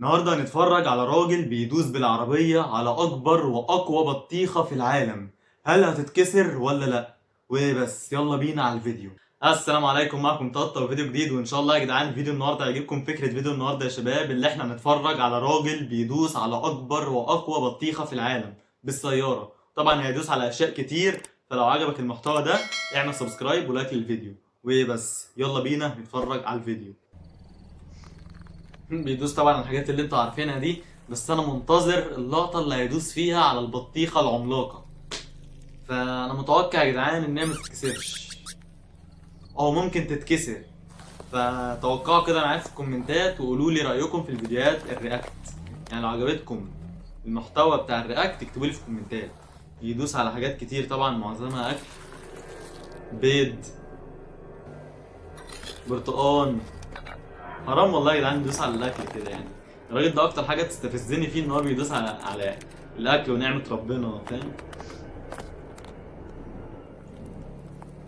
النهارده هنتفرج على راجل بيدوس بالعربية على أكبر وأقوى بطيخة في العالم. هل هتتكسر ولا لأ؟ وبس يلا بينا على الفيديو. السلام عليكم، معكم طاطا وفيديو جديد. وإن شاء الله يا جدعان الفيديو النهارده هيعجبكم. فكرة فيديو النهارده يا شباب اللي احنا هنتفرج على راجل بيدوس على أكبر وأقوى بطيخة في العالم بالسيارة. طبعا هيدوس على أشياء كتير، فلو عجبك المحتوى ده اعمل سبسكرايب ولايك للفيديو. وبس يلا بينا نتفرج على الفيديو. بيدوس طبعا على الحاجات اللي انتوا عارفينها دي، بس انا منتظر اللقطه اللي هيدوس فيها على البطيخه العملاقه. فانا متوقع يا جدعان ان هي ما تتكسرش او ممكن تتكسر. فتوقعوا كده معايا في الكومنتات وقولوا لي رايكم في الفيديوهات الرياكت. يعني لو عجبتكم المحتوى بتاع الرياكت اكتبوا لي في الكومنتات. يدوس على حاجات كتير طبعا معظمها اكل، بيض، برتقان. حرام والله يا جدعان يدوس على الاكل كده. يعني الراجل ده اكتر حاجه تستفزني فيه ان هو بيدوس على الاكل ونعمه ربنا، فاهم؟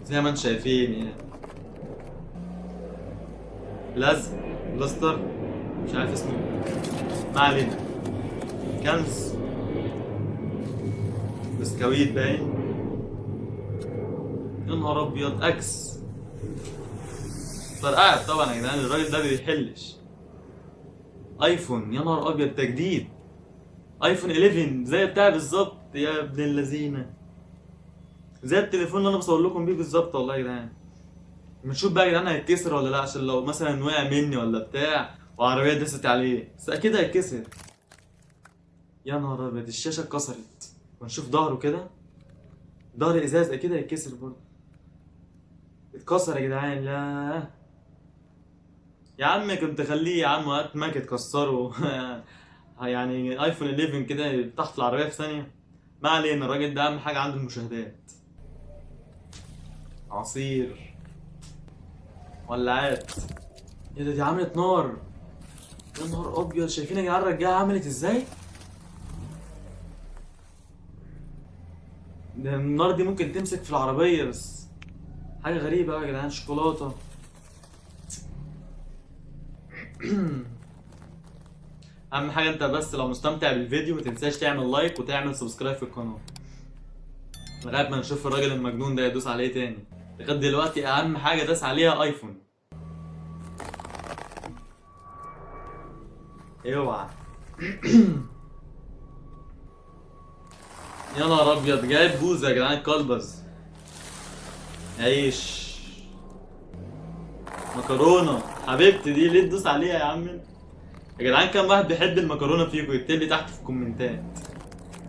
زي ما انتم شايفين يعني لزق، بلاستر، مش عارف اسمه، ما علينا. كنز، بسكويت باين. يا نهار ابيض، اكس فرقعت طبعا يا جدعان. الراجل ده بيحلش. ايفون، يا نهار ابيض، تجديد ايفون 11 زي بتاعي بالظبط يا ابن اللذينه. زي التليفون اللي انا بصور لكم بيه بالظبط والله يا جدعان. بنشوف بقى يا جدعان هيتكسر ولا لا، عشان لو مثلا وقع مني ولا بتاع وعربيه دست عليه، بس اكيد هيتكسر. يا نهار ابيض، الشاشه اتكسرت. ونشوف ظهره كده، ظهر ازاز اكيد هيتكسر برضه. اتكسر يا جدعان. لا يا عم كنت خليه يا عم، وقت ما اتكسروا. يعني ايفون 11 كده تحت العربيه في ثانيه. ما علينا، الراجل ده اهم حاجه عنده المشاهدات. عصير، ولعات. ايه ده، دي عملت نار. يا نهار ابيض، شايفين يا جدعان الرجاله عملت ازاي؟ ده النار دي ممكن تمسك في العربيه، بس حاجه غريبه قوي يا جدعان. شوكولاته. اهم حاجه انت بس لو مستمتع بالفيديو متنساش تعمل لايك وتعمل سبسكرايب في القناه، لغايه ما نشوف الراجل المجنون ده يدوس عليه تاني. لغايه دلوقتي اهم حاجه داس عليها ايفون. اوعى. يا نهار ابيض، جايب بوزه يا جدعان. كلبز، عيش، مكرونه حبيبتي دي ليه تدوس عليها يا عم؟ يا جدعان كام واحد بيحب المكرونه فيكم؟ يكتب لي تحت في الكومنتات.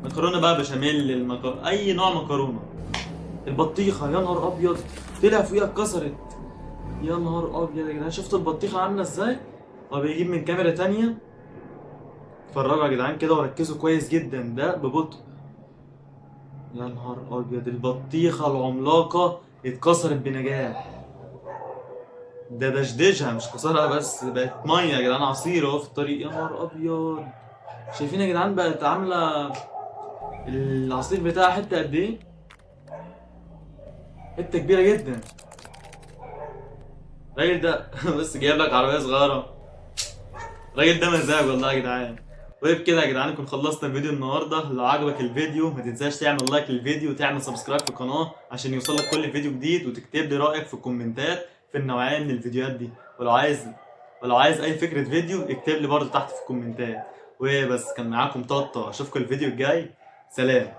مكرونه بقى بشاميل، اي نوع مكرونه. البطيخه، يا نهار ابيض، طلع فيها اتكسرت. يا نهار ابيض يا جدعان، شفتوا البطيخه عامله ازاي؟ هو بيجيب من كاميرا تانية. اتفرجوا يا جدعان كده وركزوا كويس جدا، ده ببطء. يا نهار ابيض، البطيخه العملاقه اتكسرت بنجاح. ده دشدشها مش كسرها بس، بقت ميه يا جدعان، عصير اهو في الطريق. يا نهار ابيض، شايفين يا جدعان بقت عامله العصير بتاعها حته قد ايه؟ حته كبيره جدا. الراجل ده بس جايب لك عربيه صغيره. الراجل ده مزاج والله يا جدعان. وبكده يا جدعان نكون خلصنا الفيديو النهارده. لو عجبك الفيديو ما تنساش تعمل لايك للفيديو وتعمل سبسكرايب في القناه عشان يوصلك كل فيديو جديد، وتكتب لي رايك في الكومنتات في النوعيه من الفيديوهات دي. ولو عايز اي فكره فيديو اكتب لي برضه تحت في الكومنتات. وبس، كان معاكم طاطا، اشوفكم الفيديو الجاي. سلام.